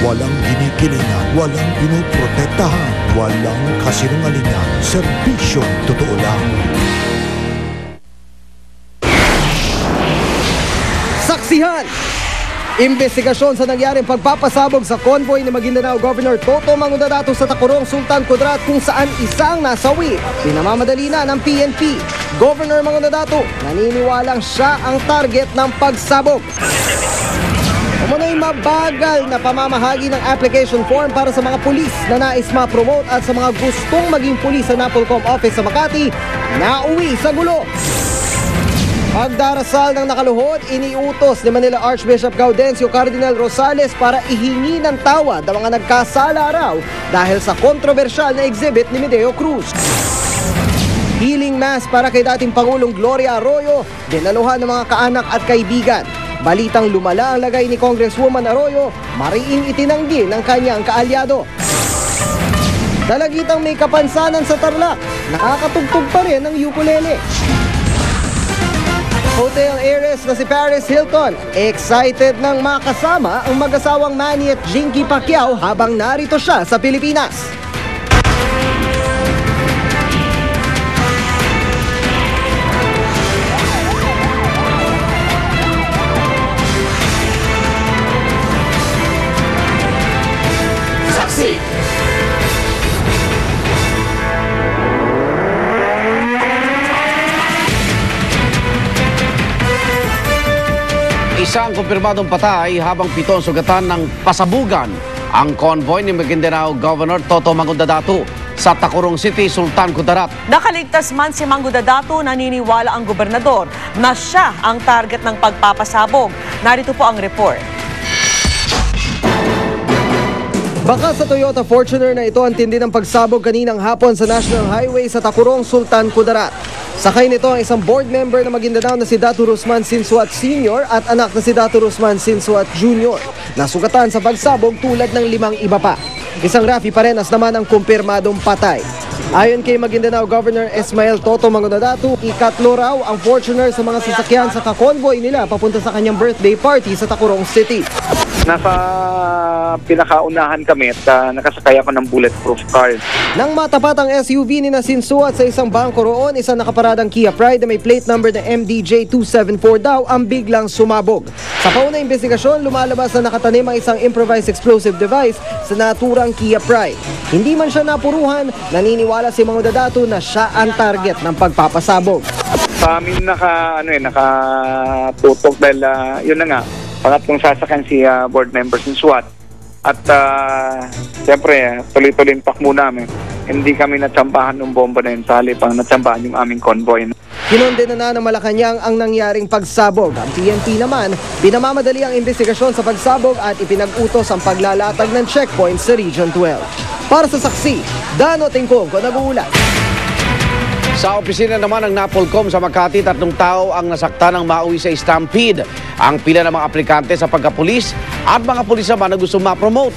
Walang ginikilingan, walang pinoprotektahan, walang kasinungalingan, serbisyong totoo lang. Saksihan! Investigasyon sa nangyaring pagpapasabog sa convoy ni Maguindanao Governor Toto Mangudadato sa Tacurong, Sultan Kudarat kung saan isang nasawi. Pinamadali na ng PNP. Governor Mangudadato naniniwalang siya ang target ng pagsabog. Umano'y mabagal na pamamahagi ng application form para sa mga pulis na nais ma-promote at sa mga gustong maging pulis sa NAPOLCOM office sa Makati na uwi sa gulo. Pagdarasal ng nakaluhod, iniutos ni Manila Archbishop Gaudencio Cardinal Rosales para ihingi ng tawad ang mga nagkasala raw dahil sa kontrobersyal na exhibit ni Medeo Cruz. Healing mass para kay dating Pangulong Gloria Arroyo, dinaluhan ng mga kaanak at kaibigan. Balitang lumala ang lagay ni Congresswoman Arroyo, mariing itinanggi ng kanyang kaalyado. Dalagitang may kapansanan sa Tarlac, nakakatugtog pa rin ang ukulele. Hotel heiress na si Paris Hilton, excited nang makasama ang mag-asawang Manny at Jinky Pacquiao habang narito siya sa Pilipinas. Saksi! Isang kumpirmadong patay habang 7 sugatan ng pasabugan ang convoy ni Maguindanao Governor Toto Mangudadato sa Tacurong City, Sultan Kudarat. Nakaligtas man si Mangudadato, naniniwala ang gobernador na siya ang target ng pagpapasabog. Narito po ang report. Baka sa Toyota Fortuner na ito ang tindi ng pagsabog kaninang hapon sa National Highway sa Tacurong, Sultan Kudarat. Sakay nito ang isang board member na Maguindanao na si Dato Rusman Sinsuat Sr. at anak na si Dato Rusman Sinsuat Jr. Nasugatan sa pagsabog tulad ng 5 iba pa. Isang Rafi Parenas naman ang kumpirmadong patay. Ayon kay Maguindanao Governor Esmael Toto Mangudadato, ikatlo raw ang Fortuner sa mga sasakyan sa kakonvoy nila papunta sa kanyang birthday party sa Tacurong City. Nasa pinakaunahan kami at nakasakay ako ng bulletproof car. Nang matapat ang SUV ni Nasinsuat sa isang bangko roon, isang nakaparadang Kia Pride na may plate number na MDJ274 daw ang biglang sumabog. Sa paunang investigasyon, lumalabas na nakatanim ang isang improvised explosive device sa naturang Kia Pride. Hindi man siya napuruhan, naniniwala si Mangudadato na siya ang target ng pagpapasabog. Sa amin nakatutok dahil yun na nga, pangatlong sasakyan si board member si SWAT. At siyempre, tuloy-tuloy yung pakmo namin. Hindi kami natsambahan ng bomba na yun sa halip ang natsambahan yung aming convoy. Kinondena na ng Malacanang ang nangyaring pagsabog. Ang PNP naman, pinamamadali ang investigasyon sa pagsabog at ipinag-utos ang paglalatag ng checkpoints sa Region 12. Para sa saksi, Dano Tingkong, nag-uulat. Sa opisina naman ng NAPOLCOM sa Makati, 3 tao ang nasakta ng mauwi sa stampede. Ang pila ng mga aplikante sa pagkapulis at mga pulis naman na gusto ma-promote.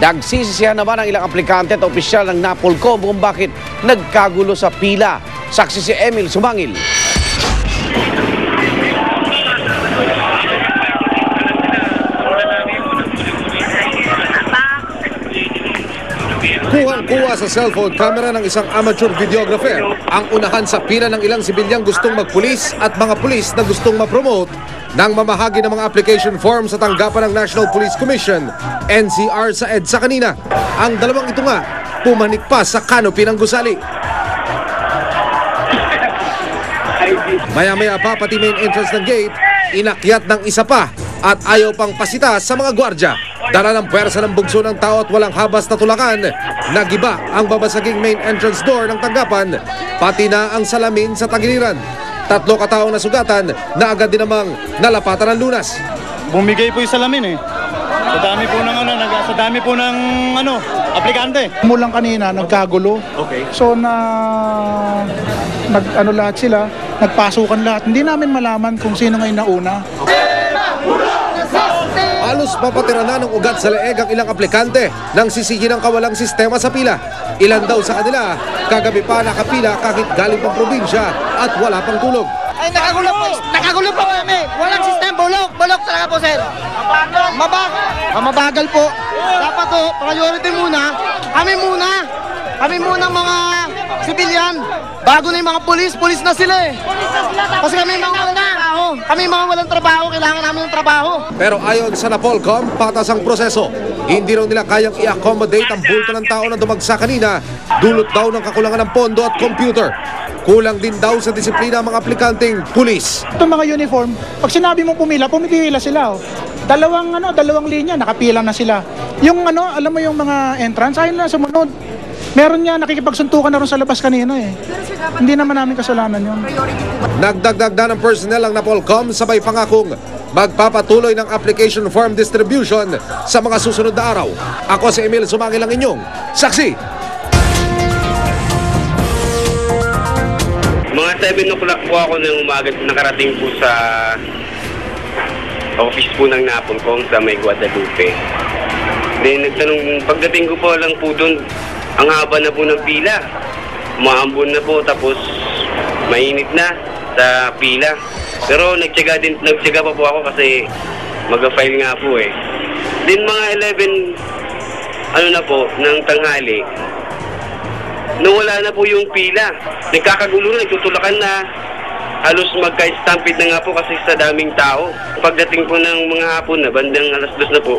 Nagsisisihan naman ang ilang aplikante at opisyal ng NAPOLCOM kung bakit nagkagulo sa pila. Saksi si Emil Sumangil. Kuhang-kuha sa cellphone camera ng isang amateur videographer ang unahan sa pila ng ilang sibilyang gustong magpulis at mga pulis na gustong ma-promote nang mamahagi ng mga application form sa tanggapan ng National Police Commission, NCR sa EDSA kanina. Ang dalawang ito nga, pumanik pa sa canopy ng gusali. Maya-maya pa pati main entrance ng gate, inakyat ng isa pa at ayaw pang pasita sa mga gwardya. Dala ng puwersa ng bugso ng tao at walang habas na tulakan, nagiba ang babasaging main entrance door ng tanggapan, pati na ang salamin sa tagiliran. 3 kataong nasugatan na agad din namang nalapatan ng lunas. Bumigay po yung salamin eh. Sa dami po ng aplikante. Mulang kanina nagkagulo. Okay. So lahat sila, nagpasukan lahat. Hindi namin malaman kung sino ngayon nauna. Halos papatira na ng ugat sa leeg ang ilang aplikante nang sisigi ng kawalang sistema sa pila. Ilan daw sa kanila, kagabi pa nakapila kahit galing pang probinsya at wala pang tulog. Ay, nakagulo po kami. Walang sistema, bulok talaga po, sir. Mabaka. Mabagal po. Dapat po, priority muna. Kami muna mga sibilyan. Bago na yung mga pulis na sila eh. Kasi kami mga walang trabaho, kailangan namin ng trabaho. Pero ayon sa Napolcom, patas ang proseso. Hindi raw nila kayang i-accommodate ang bulto ng tao na dumagsa kanina, dulot daw ng kakulangan ng pondo at computer. Kulang din daw sa disiplina ang mga aplikanteng pulis. Itong mga uniform, pag sinabi mo pumila sila. Oh. Dalawang linya, nakapila na sila. Yung alam mo yung mga entrance, ayun na sumunod. Meron niya, nakikipagsuntukan na rin sa labas kanina eh. Hindi naman namin kasalanan yun. Nagdagdag na ng personnel ang Napolcom, sabay pangakong magpapatuloy ng application form distribution sa mga susunod na araw. Ako si Emil Sumangil ang inyong saksi. Mga 7 o'clock po ako nang umaga nakarating po sa office po ng Napolcom sa May Guadalupe. Then pagdating ko po lang po doon, ang haba na po ng pila. Umaambon na po, tapos mainit na sa pila. Pero nagtiyaga pa po ako kasi mag-file nga po eh. Then mga 11 ng tanghali, nawala na po yung pila. Nagkakagulo na, nagtutulakan na. Halos magka-stampede na nga po kasi sa daming tao. Pagdating po ng mga hapon na, bandang alas 2 na po,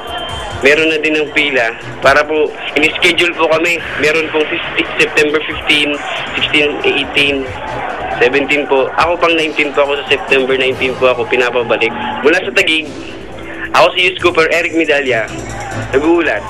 meron na din ng pila para po, in-schedule po kami. Meron pong September 15, 16, 18, 17 po. Ako pang 19 po ako sa September 19 po ako pinapabalik. Mula sa Taguig, ako si Youth Cooper Eric Medalla, nag-uulat.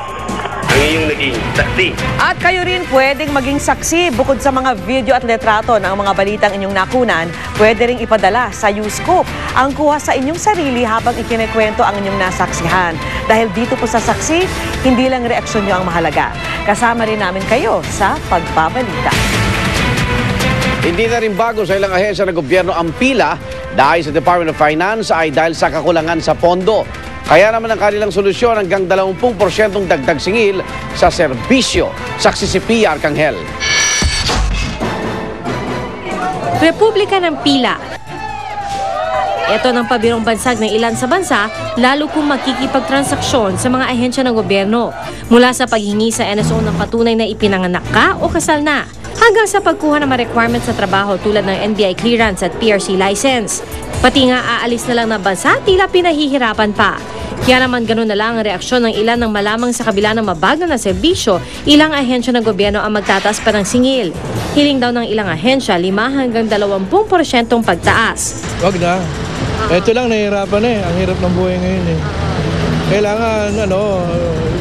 Ang iyong naging saksi. At kayo rin pwedeng maging saksi bukod sa mga video at letrato ng mga balitang inyong nakunan, pwede ring ipadala sa YouScoop ang kuha sa inyong sarili habang ikinikwento ang inyong nasaksihan. Dahil dito po sa saksi, hindi lang reaksyon nyo ang mahalaga. Kasama rin namin kayo sa pagbabalita. Hindi na rin bago sa ilang ahensya ng gobyerno ang pila dahil sa Department of Finance ay dahil sa kakulangan sa pondo. Kaya naman ang kanilang solusyon hanggang 20% dagdag singil sa serbisyo. Saksi si Pia Arcangel. Republika ng pila. Ito ng pabirong bansag ng ilan sa bansa, lalo kung magkikipagtransaksyon sa mga ahensya ng gobyerno. Mula sa paghingi sa NSO ng patunay na ipinanganak ka o kasal na, hanggang sa pagkuha ng mga requirements sa trabaho tulad ng NBI clearance at PRC license. Pati nga aalis na lang na bansa, tila pinahihirapan pa. Kaya naman ganun na lang ang reaksyon ng ilan ng malamang sa kabila ng mabagal na serbisyo, ilang ahensya ng gobyerno ang magtataas pa ng singil. Hiling daw ng ilang ahensya 5 hanggang 20% pagtaas. Wag na. Ito lang, nahihirapan eh. Ang hirap ng buhay ngayon eh. Kailangan,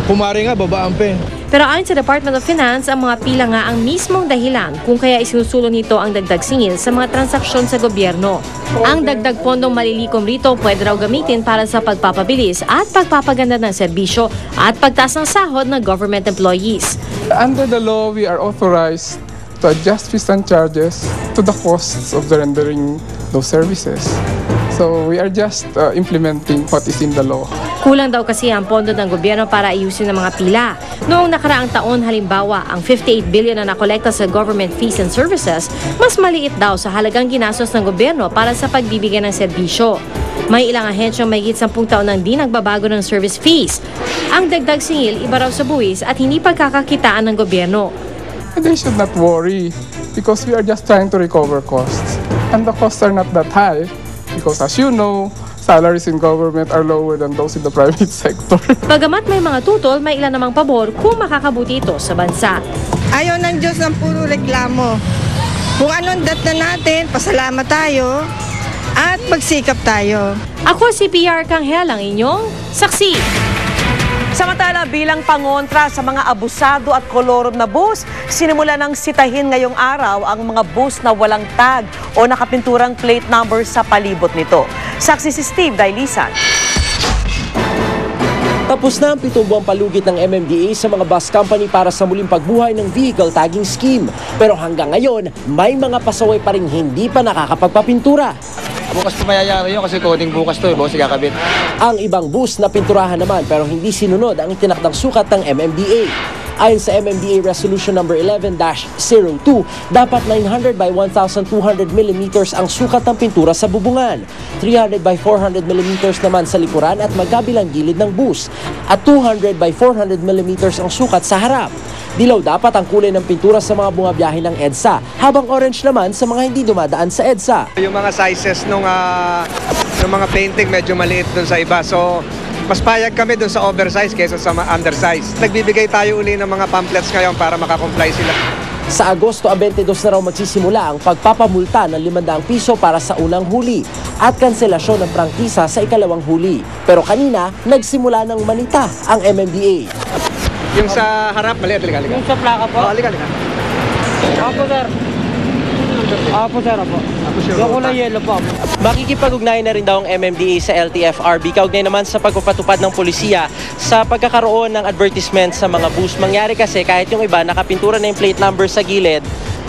pumari nga, babaan pa eh. Pero ayon sa Department of Finance, ang mga pila nga ang mismong dahilan kung kaya isinusulong nito ang dagdag singil sa mga transaksyon sa gobyerno. Ang dagdag pondong malilikom rito pwede raw gamitin para sa pagpapabilis at pagpapaganda ng serbisyo at pagtaas ng sahod ng government employees. Under the law, we are authorized to adjust fees and charges to the costs of the rendering those services. So we are just implementing what is in the law. Kulang daw kasi ang pondo ng gobyerno para ayusin ang mga pila. Noong nakaraang taon, halimbawa, ang 58 billion na nakolekta sa government fees and services, mas maliit daw sa halagang ginastos ng gobyerno para sa pagbibigay ng serbisyo. May ilang ahensyang mahigit 10 taon nang di nagbabago ng service fees. Ang dagdag singil iba raw sa buwis at hindi pagkakakitaan ng gobyerno. They should not worry because we are just trying to recover costs. And the costs are not that high. Because as you know, salaries in government are lower than those in the private sector. Bagamat may mga tutol, may ilan namang pabor kung makakabuti ito sa bansa. Ayaw ng Diyos ng puro reklamo. Kung anong dat na natin, pasalamat tayo at magsikap tayo. Ako si Pia Arcangel, ang inyong saksi. Samantala, bilang pangontra sa mga abusado at kolorom na bus, sinimula ng sitahin ngayong araw ang mga bus na walang tag o nakapinturang plate number sa palibot nito. Saksi si Steve Dailisan. Tapos na ang 7 buwang palugit ng MMDA sa mga bus company para sa muling pagbuhay ng vehicle tagging scheme. Pero hanggang ngayon, may mga pasaway pa rin hindi pa nakakapagpapintura. Bukas po mayayari yun kasi coding bukas to bukas ikakabit. Ang ibang bus na pinturahan naman pero hindi sinunod ang itinakdang sukat ng MMDA. Ayon sa MMDA Resolution number 11-02, dapat 900 by 1,200 mm ang sukat ng pintura sa bubungan, 300 by 400 mm naman sa likuran at magkabilang gilid ng bus, at 200 by 400 mm ang sukat sa harap. Dilaw dapat ang kulay ng pintura sa mga bumabiyahe ng EDSA, habang orange naman sa mga hindi dumadaan sa EDSA. Yung mga sizes ng mga painting medyo maliit dun sa iba. So, mas payag kami dun sa oversize kaysa sa undersize. Nagbibigay tayo uli ng mga pamphlets ngayon para makakomply sila. Sa Agosto 22 na raw magsisimula ang pagpapamulta ng 500 piso para sa unang huli at kanselasyon ng prangkisa sa ikalawang huli. Pero kanina, nagsimula ng manita ang MMDA. Yung sa harap, maliit. Halika. Yung sa plaka po? Halika. Opo, sir. Opo, sir. Yung kulay yellow po. Makikipag-ugnayan na rin daw ang MMDA sa LTFRB kaugnay naman sa pagpapatupad ng polisiya sa pagkakaroon ng advertisement sa mga bus. Mangyari kasi kahit yung iba nakapintura na yung plate number sa gilid,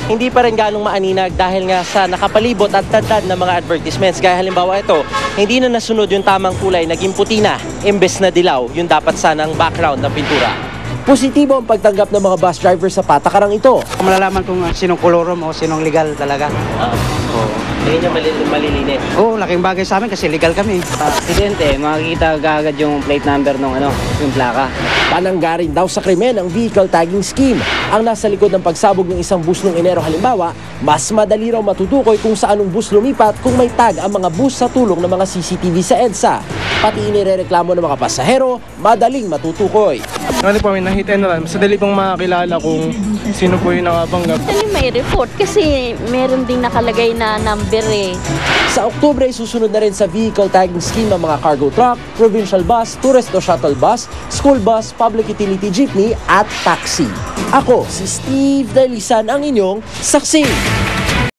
hindi pa rin ganong maaninag dahil nga sa nakapalibot at tadtad ng mga advertisements. Gaya halimbawa ito, hindi na nasunod yung tamang kulay, naging puti na, imbes na dilaw, yung dapat sanang background ng pintura. Positibo ang pagtanggap ng mga bus driver sa patakarang ito. Malalaman kung sinong kolorom o sinong legal talaga. Hindi niya malilinis. Oo, laking bagay sa amin kasi legal kami. Aksidente, makikita agad yung plate number ng yung plaka. Pananggarin daw sa krimen ang vehicle tagging scheme. Ang nasa likod ng pagsabog ng isang bus noong Enero halimbawa, mas madali raw matutukoy kung saanong bus lumipat kung may tag ang mga bus sa tulong ng mga CCTV sa EDSA. Pati inirereklamo ng mga pasahero, madaling matutukoy. Ano po, may na-hit and run. Mas dali pong makakilala kung sino po yung nakapanggap. Dali may report kasi meron ding nakalagay na number eh. Sa Oktubre, susunod na rin sa vehicle tagging scheme ang mga cargo truck, provincial bus, tourist o shuttle bus, school bus, public utility jeepney at taxi. Ako, si Steve Dalisan, ang inyong saksi.